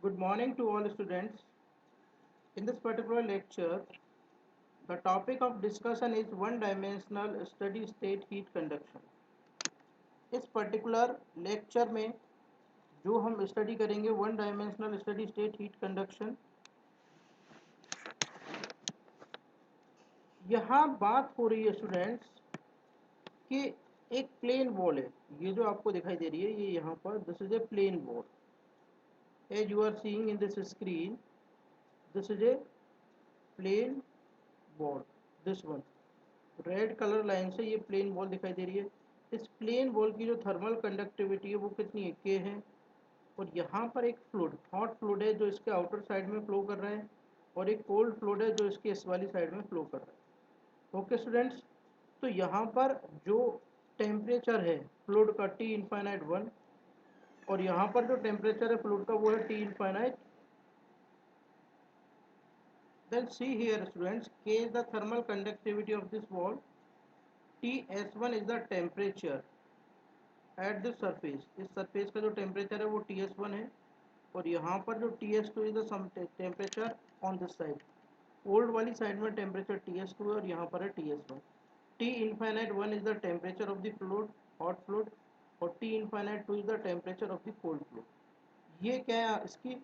Good morning to all students. In this particular lecture, the topic of discussion is one-dimensional steady state heat conduction. इस particular lecture में जो हम study करेंगे one dimensional steady state heat conduction. यहाँ बात हो रही है स्टूडेंट्स कि एक प्लेन बॉल है, ये जो आपको दिखाई दे रही है ये यहाँ पर this is a plane wall. As you are seeing in this screen, this is a plane wall. This one red colour line से ये प्लेन बॉल दिखाई दे रही है। इस प्लेन बॉल की जो थर्मल कंडक्टिविटी है वो कितनी है, के है। और यहाँ पर एक फ्लूइड, हॉट फ्लूइड है जो इसके आउटर साइड में फ्लो कर रहा है, और एक कोल्ड फ्लूइड है जो इसके इस वाली साइड में फ्लो कर रहा है। ओके स्टूडेंट्स, तो यहाँ पर जो टेम्परेचर है फ्लूइड का टी इनफाइनाइट 1, और यहाँ पर जो टेम्परेचर है फ्लूइड का वो है T infinite. Then see here students, K is the thermal conductivity of this wall, Ts1 is the temperature at this surface. इस सरफेस का जो टेम्परेचर है वो Ts1 है, और यहाँ पर जो Ts2 is the temperature on this side. Old वाली साइड में टेम्परेचर Ts2 है और यहाँ पर है Ts1। T infinite 1 is the temperature of the fluid, hot fluid, और T infinite 2 is the temperature of the cold fluid. ये क्या है, इसकी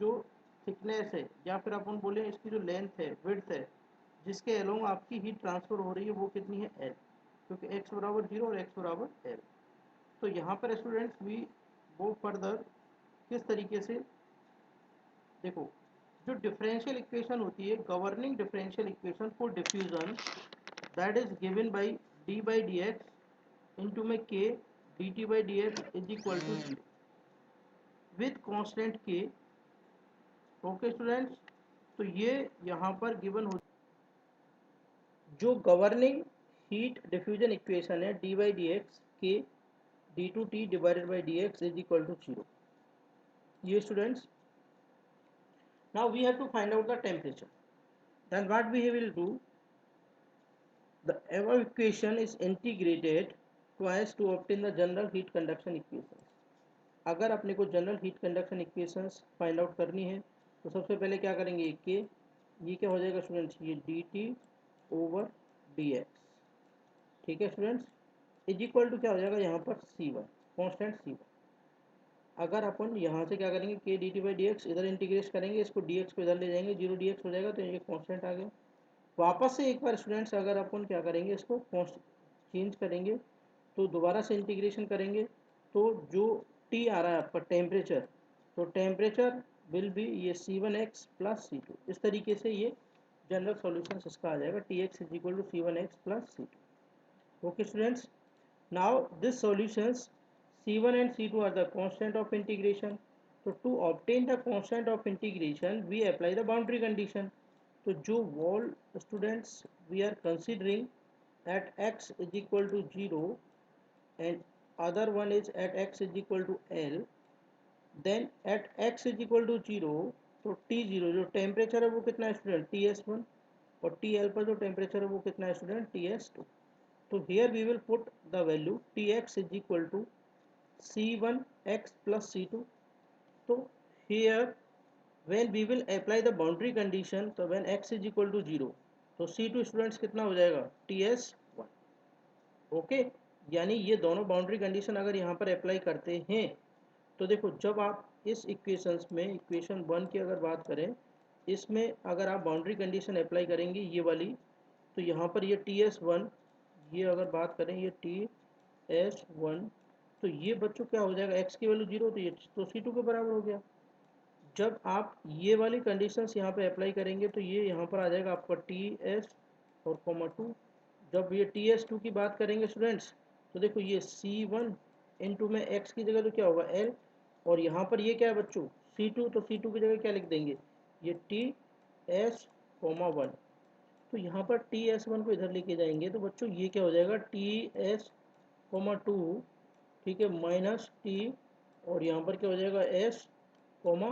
जो थिकनेस है या फिर अपन बोले इसकी जो लेंथ है, विड्थ है, जिसके अलोंग आपकी हीट ट्रांसफर हो रही है वो कितनी है, एल। क्योंकि x बराबर 0 और x बराबर एल। तो यहाँ पर स्टूडेंट्स वी गो फर्दर। किस तरीके से, देखो, जो डिफरेंशियल इक्वेशन होती है, governing differential equation for diffusion, that is given by d by d x into में k d T by d x is equal to 0 with constant k. Okay students, तो ये यहाँ पर गिवन हो, जो governing heat diffusion equation है d by d x k d two T divided by d x is equal to 0। ये students, now we have to find out the temperature. Then what we will do, the above equation is integrated twice to obtain the general heat conduction equations. अगर अपने को general heat conduction equations find out करनी है तो सबसे पहले क्या करेंगे, के ये क्या हो जाएगा स्टूडेंट्स, ये D T over D x, ठीक है स्टूडेंट्स, इज इक्वल टू क्या हो जाएगा यहाँ पर सी वन, कॉन्स्टेंट सी वन। अगर अपन यहाँ से क्या करेंगे, के d T by d x इधर इंटीग्रेट करेंगे, इसको डी एक्स को इधर ले जाएंगे, जीरो डी एक्स हो जाएगा, तो ये कॉन्स्टेंट आ गया। वापस से एक बार स्टूडेंट्स अगर अपन क्या करेंगे, इसको चेंज करेंगे तो दोबारा से इंटीग्रेशन करेंगे, तो जो टी आ रहा है आपका टेम्परेचर, तो टेम्परेचर विल बी ये C one X plus C two. इस तरीके से ये जनरल सॉल्यूशन इसका आ जाएगा, T X is equal to C one X plus C two. Okay students, now this solutions C1 and C2 are the constant of integration. So to obtain the constant of integration we apply the boundary condition. तो जो wall students we are considering at x is equal to 0 and other one is at x is equal to L, then at x is equal to 0, तो T0 जो temperature है वो कितना है student, Ts1, और TL पर जो temperature है वो कितना है student, Ts2। So here we will put the value Tx is equal to C1x plus C2. So here when we will apply the boundary condition, so when x is equal to 0, तो C2 students कितना हो जाएगा, Ts1। Okay, यानी ये दोनों boundary condition अगर यहाँ पर अप्लाई करते हैं तो देखो, जब आप इस इक्वेशंस में इक्वेशन 1 की अगर बात करें, इसमें अगर आप बाउंड्री कंडीशन अप्लाई करेंगे ये वाली, तो यहाँ पर ये Ts1, ये अगर बात करें ये Ts1, तो ये बच्चों क्या हो जाएगा, x की वैल्यू 0, तो ये तो C2 के बराबर हो गया। जब आप ये वाली कंडीशंस यहाँ पे अप्लाई करेंगे तो ये यहाँ पर आ जाएगा आपका Ts और कॉमा 2। जब ये Ts2 की बात करेंगे स्टूडेंट्स, तो देखो ये C1 इंटू में x की जगह तो क्या होगा L, और यहाँ पर ये क्या है बच्चों C2, तो C2 की जगह क्या लिख देंगे, ये Ts कॉमा 1। तो यहाँ पर Ts1 को इधर लेके जाएंगे तो बच्चों ये क्या हो जाएगा, Ts कॉमा 2, ठीक है, माइनस T, और यहाँ पर क्या हो जाएगा S कॉमा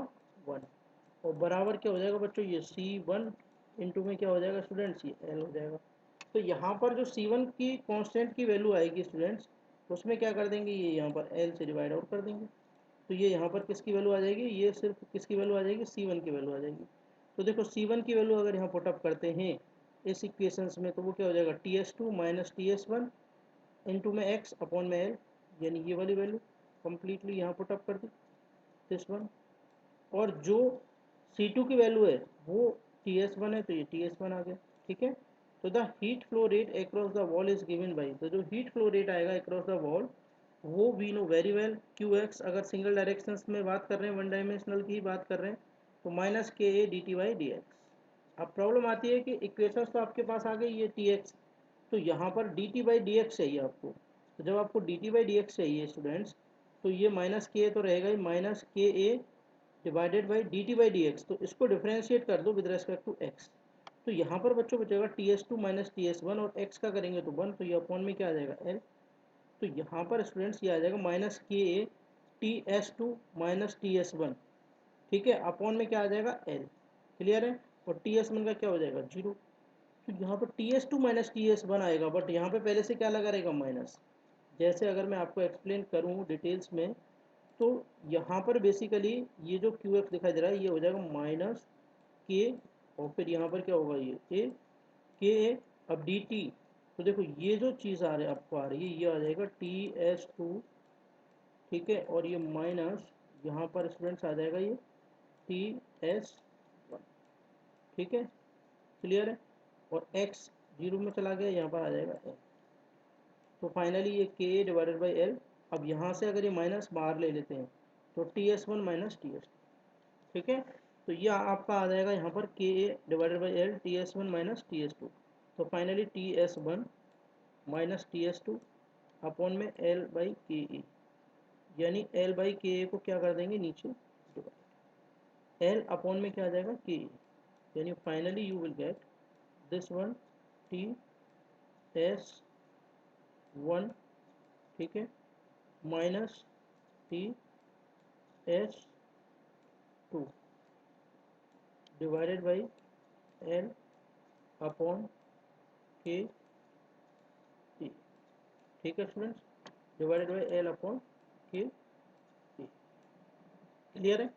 1, और बराबर क्या हो जाएगा बच्चों, ये C1 इंटू में क्या हो जाएगा स्टूडेंट्स, ये L हो जाएगा। तो यहाँ पर जो C1 की कांस्टेंट की वैल्यू आएगी स्टूडेंट्स, उसमें क्या कर देंगे, ये यहाँ पर L से डिवाइड आउट कर देंगे। तो ये यहाँ पर किसकी वैल्यू आ जाएगी, ये सिर्फ किसकी वैल्यू आ जाएगी, C1 की वैल्यू आ जाएगी। तो देखो C1 की वैल्यू अगर यहाँ पुटअप करते हैं इस इक्वेशंस में, तो वो क्या हो जाएगा, TS2 माइनस TS1 इंटू में x अपॉन में l, यानी ये वाली वैल्यू कम्प्लीटली यहाँ पुटअप कर दी दिस वन। और जो C2 की वैल्यू है वो TS1 है, तो ये TS1 आ गया। ठीक है, तो the heat flow rate across the wall is given by, तो जो हीट फ्लो रेट आएगा अक्रॉस द वॉल वो we know very well, QX अगर सिंगल डायरेक्शन में बात कर रहे हैं, वन डायमेंशनल की बात कर रहे हैं, तो माइनस KA/DT/dx। अब प्रॉब्लम आती है कि इक्वेशंस तो आपके पास आ गई, ये TX, तो यहाँ पर DT/dx चाहिए आपको। तो जब आपको DT/dx चाहिए स्टूडेंट्स, तो ये माइनस के तो रहेगा ही, minus KA divided by DT/dx, तो इसको डिफ्रेंशिएट कर दो विद रेस्पेक्ट टू x। तो यहाँ पर बच्चों बचेगा TS2 माइनस TS1 और x का करेंगे तो 1, तो ये अपॉन में क्या आ जाएगा l। तो यहाँ पर स्टूडेंट्स ये आ जाएगा minus KA TS2 minus TS1, ठीक है, अपॉन में क्या आ जाएगा l। क्लियर है, और TS1 का क्या हो जाएगा 0। तो यहाँ पर TS2 माइनस TS1 आएगा, बट यहाँ पे पहले से क्या लगा रहेगा माइनस। जैसे अगर मैं आपको एक्सप्लेन करूँ डिटेल्स में, तो यहाँ पर बेसिकली ये जो QX दिखाई दे रहा है ये हो जाएगा माइनस के, और फिर यहाँ पर क्या होगा ये ए के ए, अब DT, तो देखो ये जो चीज़ आ रही है आपको आ रही है ये आ जाएगा TS2, ठीक है, और ये माइनस यहाँ पर स्टूडेंट्स आ जाएगा ये TS1, ठीक है, क्लियर है, और x 0 में चला गया, यहाँ पर आ जाएगा l। तो फाइनली ये KA डिवाइडेड बाई l। अब यहाँ से अगर ये माइनस बाहर ले लेते हैं तो TS1 माइनस TS2, ठीक है, तो ये आपका आ जाएगा यहाँ पर KA divided by l TS1 minus TS2। तो finally TS1 minus TS2 upon में l बाई KA, यानी l बाई KA को क्या कर देंगे नीचे, l अपॉन में क्या आ जाएगा KA, यानी finally you will get this one TS1, ठीक है, minus TS2 divided by l upon के, ठीक है students, divided by l upon के। क्लियर है,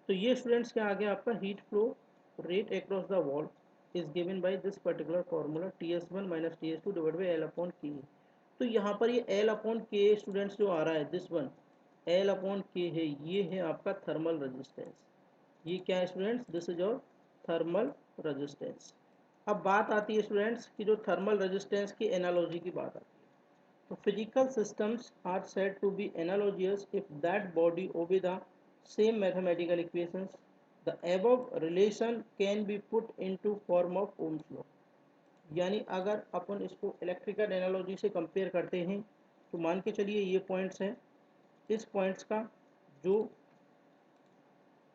तो ये स्टूडेंट्स क्या आ गया आपका heat flow rate across the wall is given by this particular formula TS1 minus TS2 divided by l upon के। तो यहाँ पर ये l अपॉन के स्टूडेंट्स जो आ रहा है दिस वन l अपॉन के है, ये है आपका थर्मल रेजिस्टेंस। ये क्या है students, this is your thermal resistance. अब बात आती है स्टूडेंट्स कि जो थर्मल रेजिस्टेंस की एनालॉजी की बात आती है, तो physical systems are said to be analogous if that body obey the same mathematical equations. The above relation can be put into form of Ohm's law. यानी अगर अपन इसको इलेक्ट्रिकल एनालॉजी से कंपेयर करते हैं तो मान के चलिए ये पॉइंट्स हैं, इस पॉइंट्स का जो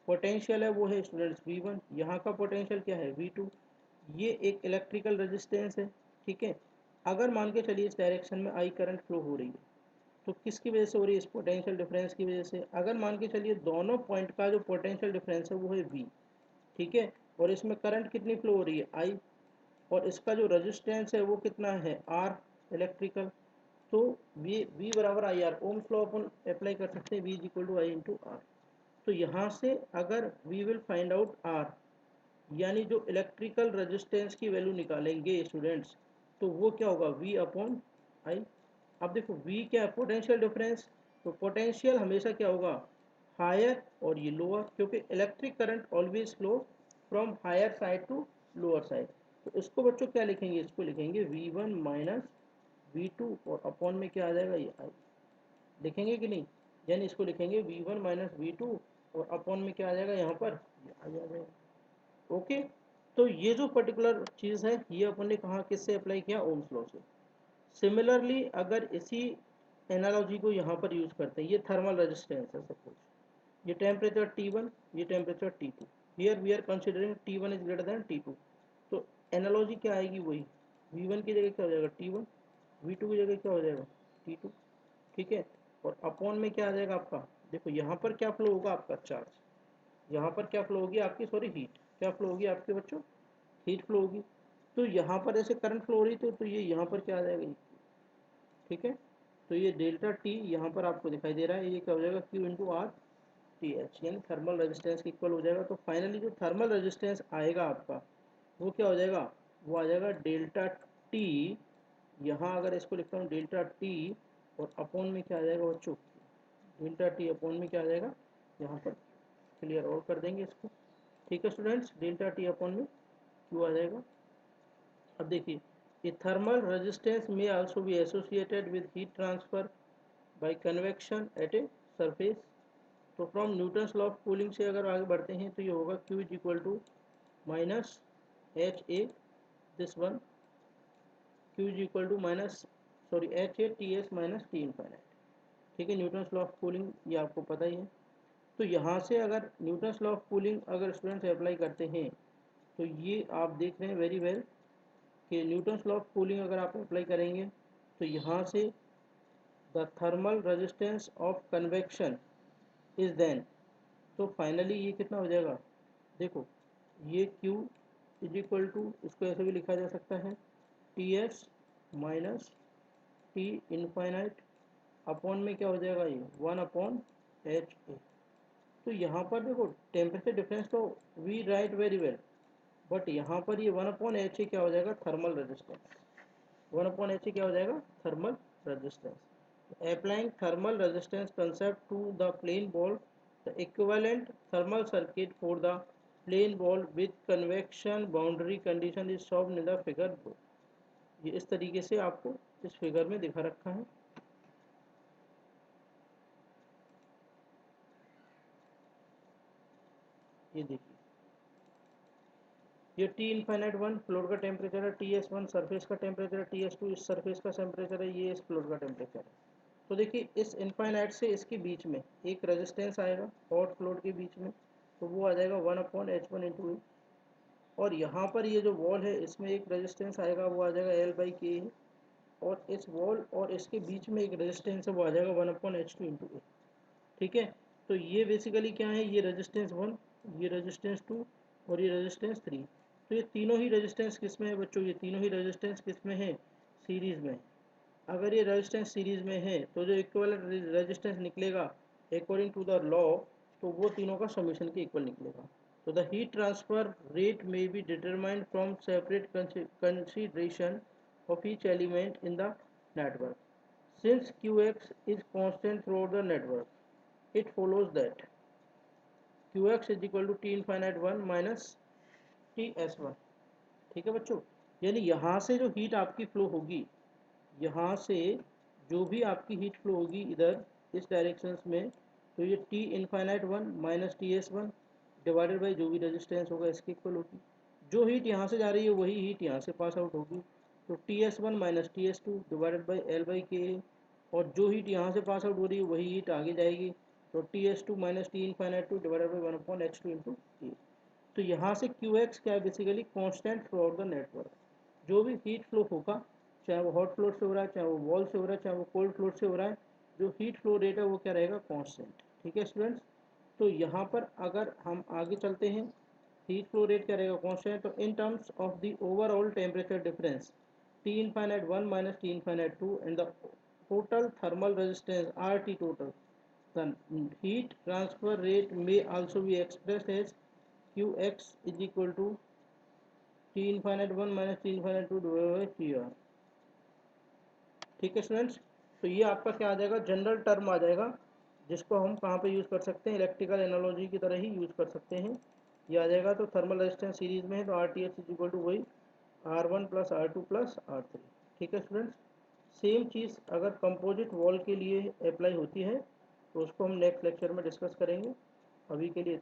पोटेंशियल है वो है स्टूडेंट्स V1, यहाँ का पोटेंशियल क्या है V2, ये एक इलेक्ट्रिकल रेजिस्टेंस है, ठीक है। अगर मान के चलिए इस डायरेक्शन में I करंट फ्लो हो रही है, तो किसकी वजह से हो रही है, इस पोटेंशियल डिफरेंस की वजह से। अगर मान के चलिए दोनों पॉइंट का जो पोटेंशियल डिफरेंस है वो है V, ठीक है, और इसमें करंट कितनी फ्लो हो रही है I, और इसका जो रेजिस्टेंस है वो कितना है R इलेक्ट्रिकल, तो V बराबर आई आर, ओम्स लॉ अपन अप्लाई कर सकते हैं, V is equal to I into R. तो यहाँ से अगर we will find out R, यानी जो इलेक्ट्रिकल रेजिस्टेंस की वैल्यू निकालेंगे स्टूडेंट्स, तो वो क्या होगा V अपॉन आई। अब देखो V क्या है, पोटेंशियल डिफरेंस, तो पोटेंशियल हमेशा क्या होगा हायर और ये लोअर, क्योंकि electric current always flow from higher side to lower side. तो इसको बच्चों क्या लिखेंगे, इसको लिखेंगे V1 माइनस V2 और अपॉन में क्या आ जाएगा ये I, लिखेंगे कि नहीं, यानी इसको लिखेंगे V1 माइनस V2 और अपॉन में क्या आ जाएगा यहाँ पर ये आ जाएगा। ओके, तो ये जो पर्टिकुलर चीज़ है ये अपन ने कहा किससे अप्लाई किया, ओम्स लॉ से। सिमिलरली अगर इसी एनालॉजी को यहाँ पर यूज करते हैं, ये थर्मल रेजिस्टेंस है सपोज, ये टेम्परेचर T1, ये temperature T2, here we are considering T1 is greater than T2, तो एनालॉजी क्या आएगी वही, V1 की जगह क्या हो जाएगा T1, V2 की जगह क्या हो जाएगा T2, ठीक है, और अपॉन में क्या आ जाएगा आपका, देखो यहाँ पर क्या फ्लो होगा आपका चार्ज, यहाँ पर क्या फ्लो होगी आपकी, सॉरी हीट, क्या फ्लो होगी आपके बच्चों, हीट फ्लो होगी। तो यहाँ पर ऐसे करंट फ्लो हो रही तो ये यहाँ पर क्या आ जाएगा, ठीक है, तो ये डेल्टा टी यहाँ पर आपको दिखाई दे रहा है, ये क्या हो जाएगा Q into are T H, यानी थर्मल रेजिस्टेंस के इक्वल हो जाएगा। तो फाइनली जो थर्मल रेजिस्टेंस आएगा आपका वो क्या हो जाएगा, वो आ जाएगा डेल्टा टी। यहाँ अगर इसको लिखता हूँ डेल्टा टी और अपॉन में क्या आ जाएगा बच्चों, डेल्टा टी अपॉन में क्या आ जाएगा, यहाँ पर क्लियर और कर देंगे इसको। ठीक है स्टूडेंट्स, डेल्टा टी अपॉन में क्यू आ जाएगा। अब देखिए, a thermal resistance may also be associated with heat transfer by convection at a surface. तो from Newton's law of cooling से अगर आगे बढ़ते हैं तो ये होगा Q is equal to minus H A this one, Q is equal to minus H A T S minus T infinite. ठीक है, न्यूटन्स लॉ ऑफ कूलिंग ये आपको पता ही है। तो यहाँ से अगर न्यूटन्स लॉ ऑफ कूलिंग अगर स्टूडेंट्स अप्लाई करते हैं तो ये आप देख रहे हैं वेरी वेल कि न्यूटन्स लॉ ऑफ कूलिंग अगर आप अप्लाई करेंगे तो यहाँ से the thermal resistance of convection is then, तो फाइनली ये कितना हो जाएगा, देखो ये Q इज इक्वल टू, इसको ऐसे भी लिखा जा सकता है T S minus T infinite upon में क्या हो जाएगा ये 1 अपॉन एच ए। तो यहाँ पर देखो टेम्परेचर डिफरेंस तो we write very well, but यहाँ पर ये 1 अपॉन एच ए क्या हो जाएगा, thermal resistance. 1 upon H A क्या हो जाएगा, thermal resistance. Applying thermal resistance concept to the plane wall, the equivalent thermal circuit for the plane wall with convection boundary condition is shown in the figure. ये इस तरीके से आपको इस figure में दिखा रखा है। ये देखिए, ये टी इनफाइनाइट 1 फ्लोर का टेम्परेचर है, टी एस 1 सरफेस का टेम्परेचर है, टी एस 2 इस सरफेस का टेम्परेचर है, ये इस फ्लोर का टेम्परेचर है। तो देखिए इस इनफाइनाइट से इसके बीच में एक रेजिस्टेंस आएगा हॉट फ्लोर के बीच में, तो वो आ जाएगा 1 अपॉन एच वन इंटू। और यहाँ पर ये जो वॉल है इसमें एक रेजिस्टेंस आएगा, वो आ जाएगा एल बाई के। और इस वॉल और इसके बीच में एक रेजिस्टेंस है, वो आ जाएगा 1 अपॉन एच टू इंटू ए। ठीक है, तो ये बेसिकली क्या है, ये रेजिस्टेंस 1, ये रेजिस्टेंस 2 और ये रेजिस्टेंस 3। तो ये तीनों ही रेजिस्टेंस किस में है बच्चों, ये तीनों ही रेजिस्टेंस किस में है, सीरीज में। अगर ये रेजिस्टेंस सीरीज में है तो जो इक्विवेलेंट रेजिस्टेंस निकलेगा अकॉर्डिंग टू द लॉ, तो वो तीनों का समीशन के इक्वल निकलेगा। तो the heat transfer rate may be determined from separate consideration of each element in the network. Since Qx is constant throughout the network, it follows that Qx is equal to T infinite 1 minus Ts1। ठीक है बच्चों, यानी यहाँ से जो heat आपकी flow होगी, यहाँ से जो भी आपकी हीट फ्लो होगी इधर इस डायरेक्शन में, तो ये T infinite 1 minus Ts1 divided by जो भी रेजिस्टेंस होगा इसके इक्वल होगी। जो हीट यहाँ से जा रही है वही हीट यहाँ से पास आउट होगी, तो Ts1 minus Ts2 divided by L by के। और जो हीट यहाँ से पास आउट हो रही है वही हीट आगे जाएगी, तो Ts2 minus T infinite 2 divided by 1 upon H2 into A. तो यहाँ से Qx क्या है, basically constant throughout the network. जो भी हीट फ्लो होगा, चाहे वो हॉट फ्लोर से हो रहा है, चाहे वो वॉल से हो रहा है, चाहे वो कोल्ड फ्लोर से हो रहा है, जो हीट फ्लो रेट है वो क्या रहेगा, कांस्टेंट। ठीक है स्टूडेंट्स, तो यहाँ पर अगर हम आगे चलते हैं, हीट फ्लो रेट क्या रहेगा, कांस्टेंट। तो in terms of the overall temperature difference T infinite 1 minus T infinite 2 and the total thermal resistance RT total, the heat transfer rate may also be expressed as Qx is equal to T infinite 1 minus T infinite 2 divided by Tr। ठीक है students, तो ये आपका क्या आ जाएगा, general term आ जाएगा, जिसको हम कहाँ पे यूज़ कर सकते हैं, इलेक्ट्रिकल एनालॉजी की तरह ही यूज़ कर सकते हैं। ये आ जाएगा, तो थर्मल रेजिस्टेंस सीरीज में है तो R T H is equal to वही R1 plus R2 plus R3। ठीक है स्टूडेंट्स, सेम चीज़ अगर कंपोजिट वॉल के लिए अप्लाई होती है तो उसको हम नेक्स्ट लेक्चर में डिस्कस करेंगे। अभी के लिए